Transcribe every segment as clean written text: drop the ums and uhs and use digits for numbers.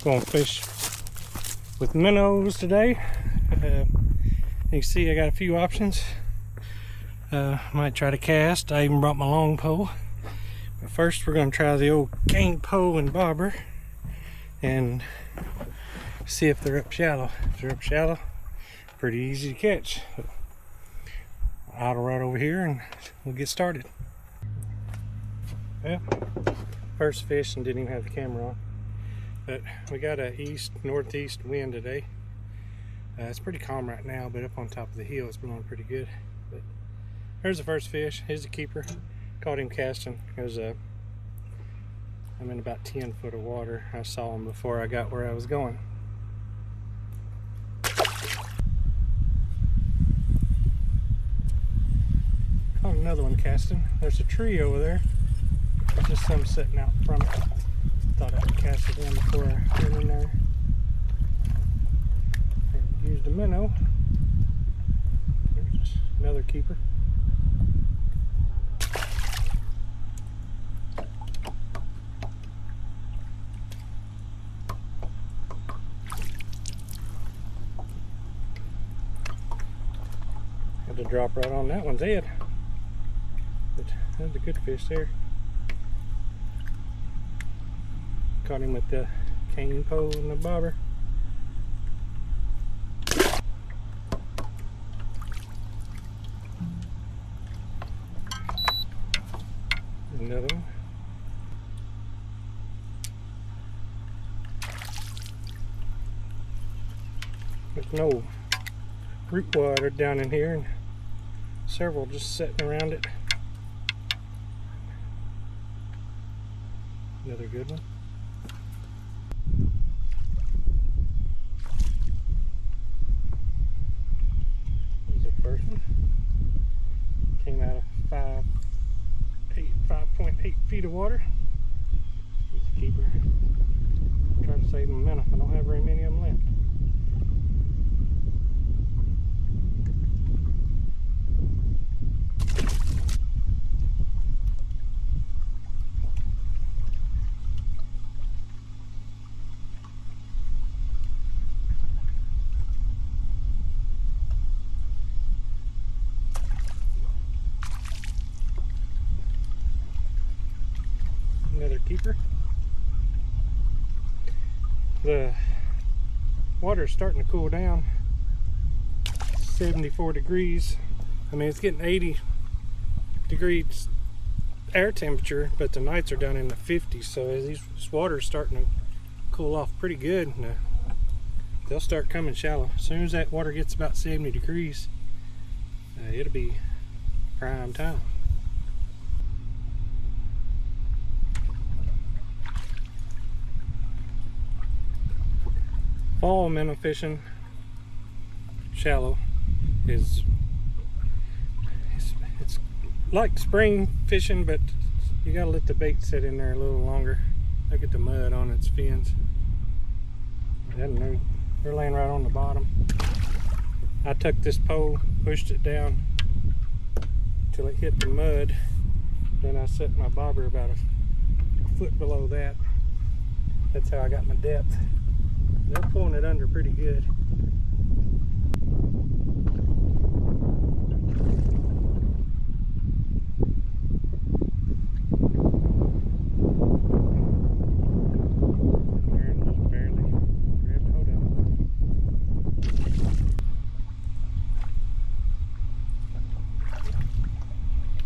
Going to fish with minnows today. You can see I got a few options. Might try to cast. I even brought my long pole. But first we're going to try the old cane pole and bobber and see if they're up shallow. If they're up shallow, pretty easy to catch. So, idle right over here and we'll get started. Well, first fish and didn't even have the camera on. But we got a northeast wind today. It's pretty calm right now, but up on top of the hill it's blowing pretty good. But there's the first fish. Here's the keeper. Caught him casting. I'm in about 10 foot of water. I saw him before I got where I was going. Caught another one casting. There's a tree over there. There's just some sitting out from it. Thought I could cast it in before I went in there. And used a minnow. There's another keeper. Had to drop right on that one's head. But that's a good fish there. Caught him with the cane pole and the bobber. Another one. There's no root water down in here, and several just sitting around it. Another good one. First one came out of 5.8 feet of water. He's a keeper. I'm trying to save them a minute. I don't have very many of them left. Another keeper. The water's starting to cool down. 74 degrees. I mean, it's getting 80 degrees air temperature, but the nights are down in the 50s, so this water's starting to cool off pretty good. They'll start coming shallow. As soon as that water gets about 70 degrees, it'll be prime time. Fall minnow fishing shallow is it's like spring fishing, but you gotta let the bait sit in there a little longer. Look at the mud on its fins. They're laying right on the bottom. I took this pole, pushed it down till it hit the mud. Then I set my bobber about a foot below that. That's how I got my depth. They're pulling it under pretty good. Aaron just barely grabbed hold of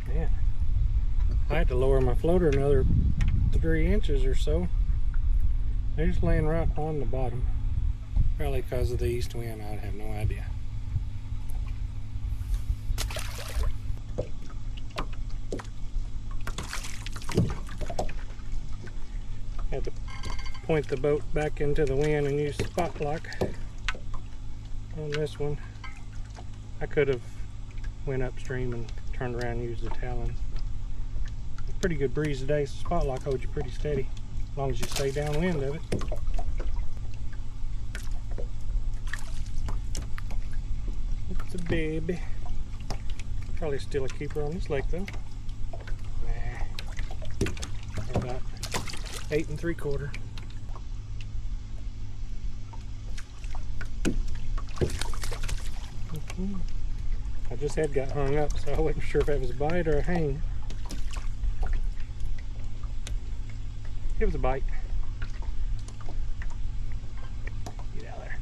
it. Man, I had to lower my floater another 3 inches or so. They're just laying right on the bottom. Probably because of the east wind, I have no idea. Had to point the boat back into the wind and use spot lock on this one. I could have went upstream and turned around and used the talons. Pretty good breeze today, so spot lock holds you pretty steady. As long as you stay downwind of it. It's a baby. Probably still a keeper on this lake though. Nah. About 8 3/4. I just had got hung up, so I wasn't sure if it was a bite or a hang. It was a bite. Get out of there.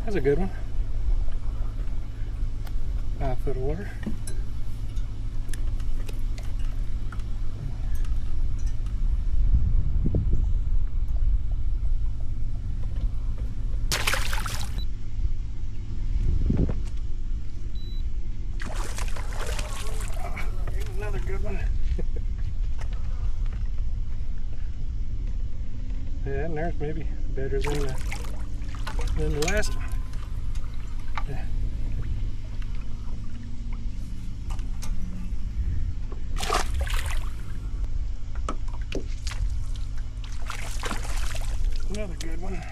That's a good one. 5 foot of water. Another good one. Yeah, and there's maybe better than the last one. Yeah. Another good one.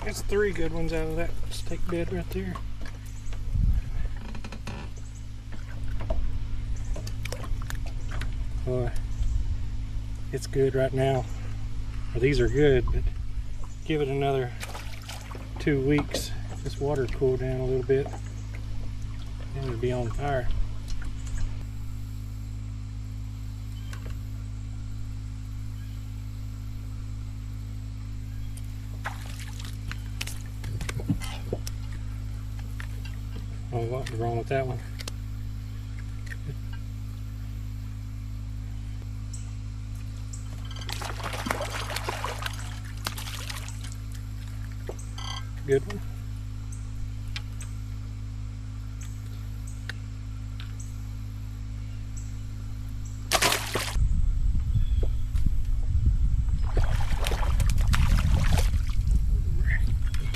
That's 3 good ones out of that steak bed right there. Boy, it's good right now. Well, these are good, but give it another 2 weeks. This water cooled down a little bit, and it'll be on fire. Oh, what's wrong with that one? Good one.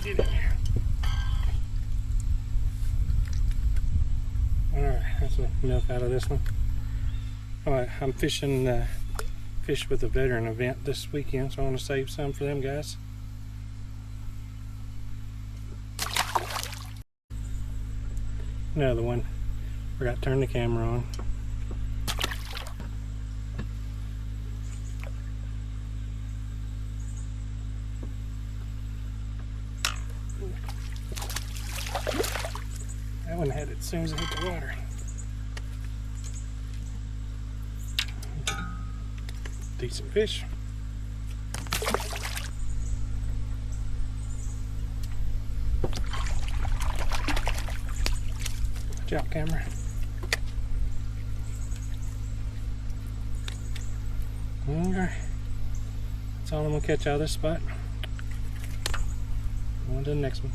Get in here. Alright, that's enough out of this one. Alright, I'm fishing fish with a veteran event this weekend, so I want to save some for them guys. Another one. Forgot to turn the camera on. That one had it as soon as it hit the water. Decent fish. Watch out, camera. Okay. That's all I'm gonna catch out of this spot. On to the next one.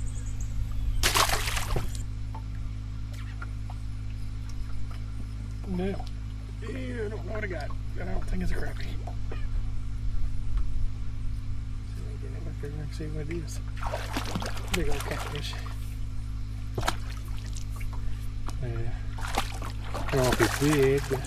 No. Ew, I don't know what I got. I don't think it's a crappie. See what it is. Big old catfish. Yeah. I don't know if it's big, but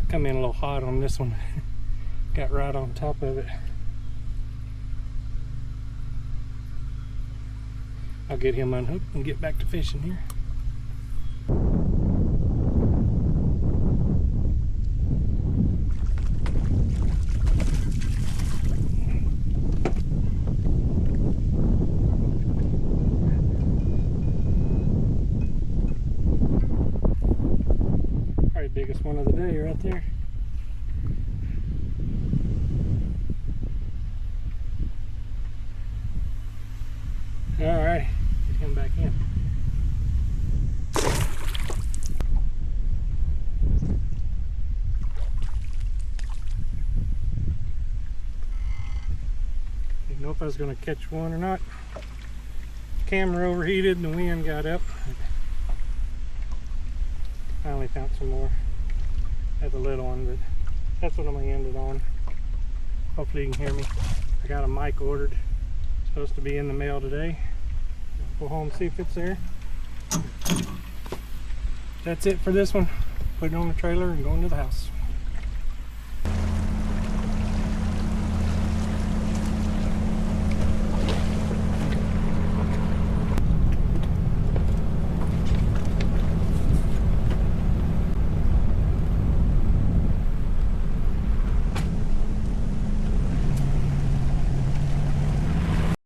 come in a little hot on this one. Got right on top of it. I'll get him unhooked and get back to fishing here. Probably the biggest one of the day right there. Alright, get him back in. Didn't know if I was going to catch one or not. Camera overheated and the wind got up. Finally found some more. Had a little one, but that's what I'm going to end it on. Hopefully you can hear me. I got a mic ordered. Supposed to be in the mail today. Go home and see if it's there. that's it for this one. Put it on the trailer and going to the house.